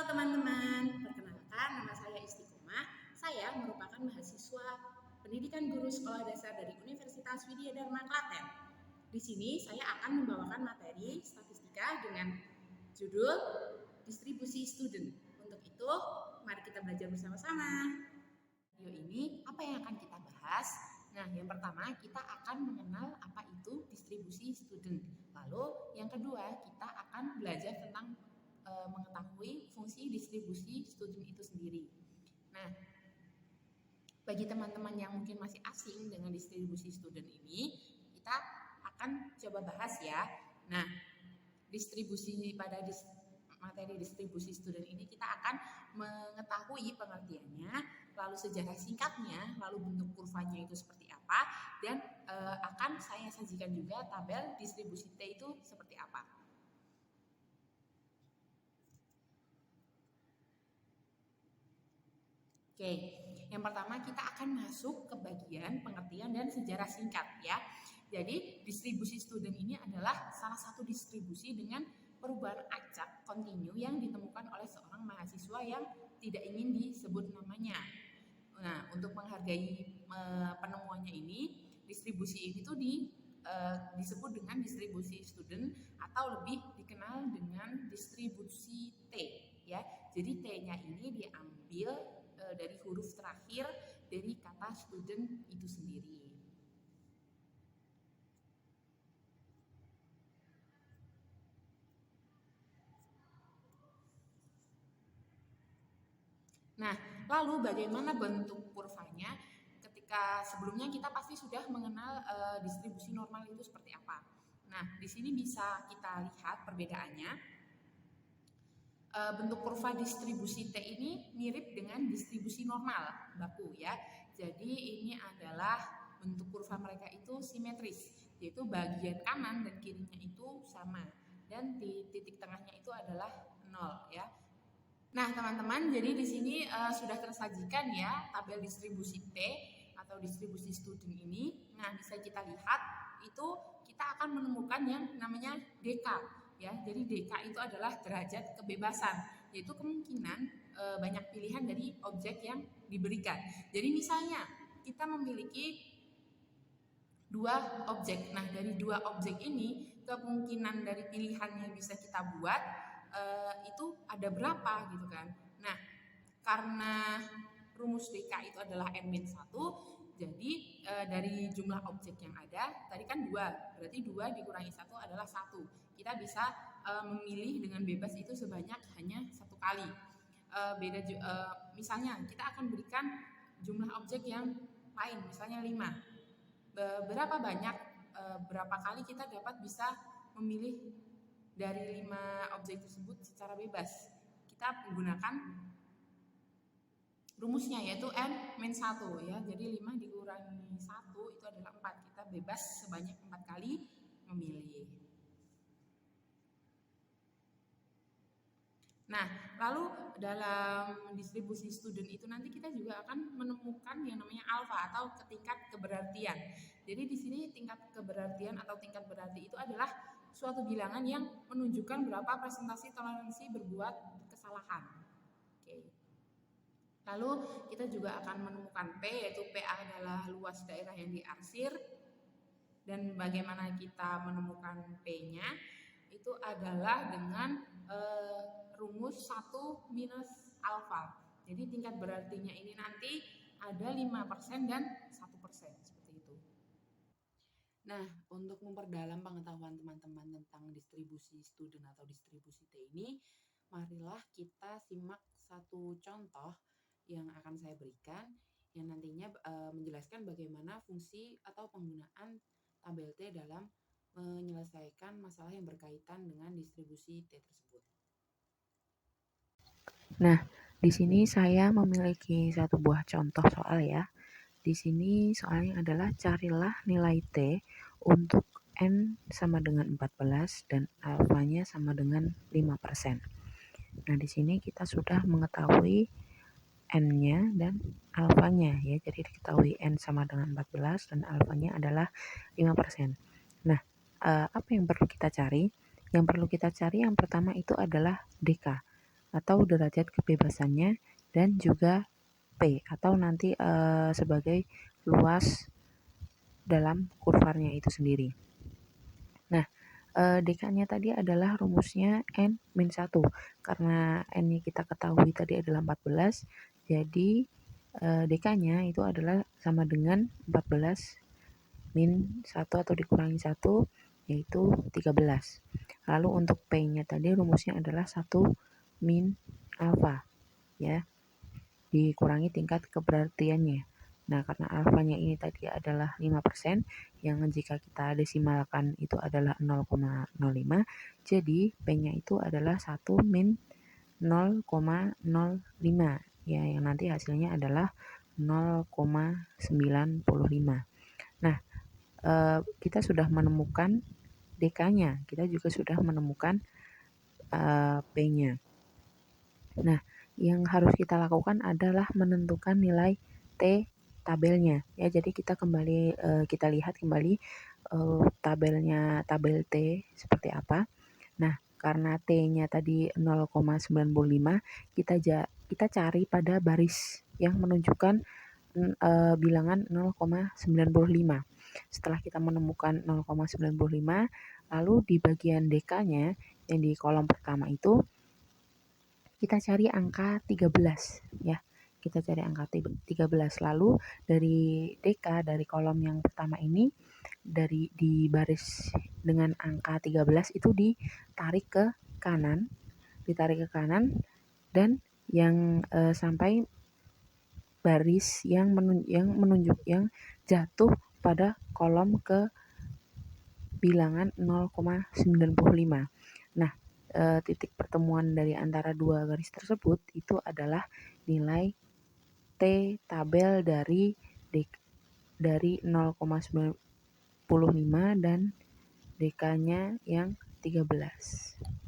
Halo teman-teman, perkenalkan nama saya Istiqomah. Saya merupakan mahasiswa pendidikan guru sekolah dasar dari Universitas Widya Dharma Klaten. Di sini saya akan membawakan materi statistika dengan judul distribusi student. Untuk itu, mari kita belajar bersama-sama. Video ini apa yang akan kita bahas? Nah, yang pertama kita akan mengenal apa itu distribusi student. Lalu yang kedua kita akan belajar tentang mengetahui fungsi distribusi student itu sendiri. Nah, bagi teman-teman yang mungkin masih asing dengan distribusi student ini, kita akan coba bahas ya. Nah, materi distribusi student ini kita akan mengetahui pengertiannya, lalu sejarah singkatnya, lalu bentuk kurvanya itu seperti apa, dan akan saya sajikan juga tabel distribusi T itu seperti apa. Oke, yang pertama kita akan masuk ke bagian pengertian dan sejarah singkat ya. Jadi distribusi student ini adalah salah satu distribusi dengan perubahan acak kontinu yang ditemukan oleh seorang mahasiswa yang tidak ingin disebut namanya. Nah, untuk menghargai penemuannya ini, distribusi ini tuh disebut dengan distribusi student atau lebih dikenal dengan distribusi T ya. Jadi T-nya ini diambil dari huruf terakhir dari kata student itu sendiri. Nah, lalu bagaimana bentuk kurvanya? Ketika sebelumnya kita pasti sudah mengenal distribusi normal itu seperti apa. Nah, di sini bisa kita lihat perbedaannya. Bentuk kurva distribusi T ini mirip dengan distribusi normal baku ya. Jadi ini adalah bentuk kurva mereka itu simetris, yaitu bagian kanan dan kirinya itu sama dan di titik tengahnya itu adalah 0 ya. Nah teman-teman, jadi di sini sudah tersajikan ya tabel distribusi T atau distribusi student ini. Nah bisa kita lihat itu kita akan menemukan yang namanya DK ya. Jadi DK itu adalah derajat kebebasan, yaitu kemungkinan banyak pilihan dari objek yang diberikan. Jadi misalnya kita memiliki dua objek. Nah dari dua objek ini kemungkinan dari pilihan yang bisa kita buat itu ada berapa gitu kan. Nah karena rumus DK itu adalah N-1, jadi dari jumlah objek yang ada tadi kan 2, berarti 2 dikurangi 1 adalah 1. Kita bisa memilih dengan bebas itu sebanyak hanya 1 kali. Misalnya kita akan berikan jumlah objek yang lain, misalnya 5. Berapa kali kita dapat bisa memilih dari 5 objek tersebut secara bebas. Kita menggunakan rumusnya yaitu N-1 ya. Jadi 5 dikurangi 1 itu adalah 4. Kita bebas sebanyak 4 kali memilih. Nah, lalu dalam distribusi student itu nanti kita juga akan menemukan yang namanya alfa atau tingkat keberartian. Jadi di sini tingkat keberartian atau tingkat berarti itu adalah suatu bilangan yang menunjukkan berapa presentasi toleransi berbuat kesalahan. Oke. Lalu kita juga akan menemukan P, yaitu PA adalah luas daerah yang diarsir. Dan bagaimana kita menemukan P-nya? Itu adalah dengan rumus 1 minus alfa. Jadi tingkat berartinya ini nanti ada 5% dan 1% seperti itu. Nah, untuk memperdalam pengetahuan teman-teman tentang distribusi student atau distribusi T ini, marilah kita simak satu contoh yang akan saya berikan yang nantinya menjelaskan bagaimana fungsi atau penggunaan tabel T dalam menyelesaikan masalah yang berkaitan dengan distribusi T tersebut. Nah, di sini saya memiliki satu buah contoh soal ya. Di sini soalnya adalah carilah nilai T untuk N sama dengan 14 dan alfanya sama dengan 5%. Nah, di sini kita sudah mengetahui N-nya dan alfanya ya. Jadi diketahui N sama dengan 14 dan alfanya adalah 5%. Nah, apa yang perlu kita cari? Yang perlu kita cari yang pertama itu adalah DK. atau derajat kebebasannya, dan juga P atau nanti sebagai luas dalam kurvanya itu sendiri. Nah, DK-nya tadi adalah rumusnya N-1. Karena N-nya kita ketahui tadi adalah 14, jadi DK-nya itu adalah sama dengan 14 min 1 atau dikurangi 1, yaitu 13. Lalu untuk P-nya tadi rumusnya adalah 1 min alfa, ya, dikurangi tingkat keberartiannya. Nah, karena alfanya ini tadi adalah 5%, yang jika kita desimalkan itu adalah 0,05, jadi P-nya itu adalah 1 min 0,05, ya, yang nanti hasilnya adalah 0,95. Nah, kita sudah menemukan DK-nya, kita juga sudah menemukan P-nya. Nah, yang harus kita lakukan adalah menentukan nilai T tabelnya, ya. Jadi kita kembali kita lihat kembali tabel T seperti apa. Nah, karena T-nya tadi 0,95, kita cari pada baris yang menunjukkan bilangan 0,95. Setelah kita menemukan 0,95, lalu di bagian DK-nya yang di kolom pertama itu kita cari angka 13, ya. Kita cari angka 13. Lalu dari DK, dari kolom yang pertama ini, di baris dengan angka 13 itu ditarik ke kanan, dan yang sampai baris yang jatuh pada kolom ke bilangan 0,95. Nah, titik pertemuan dari antara dua garis tersebut itu adalah nilai T tabel dari 0,95 dan DK-nya yang 13.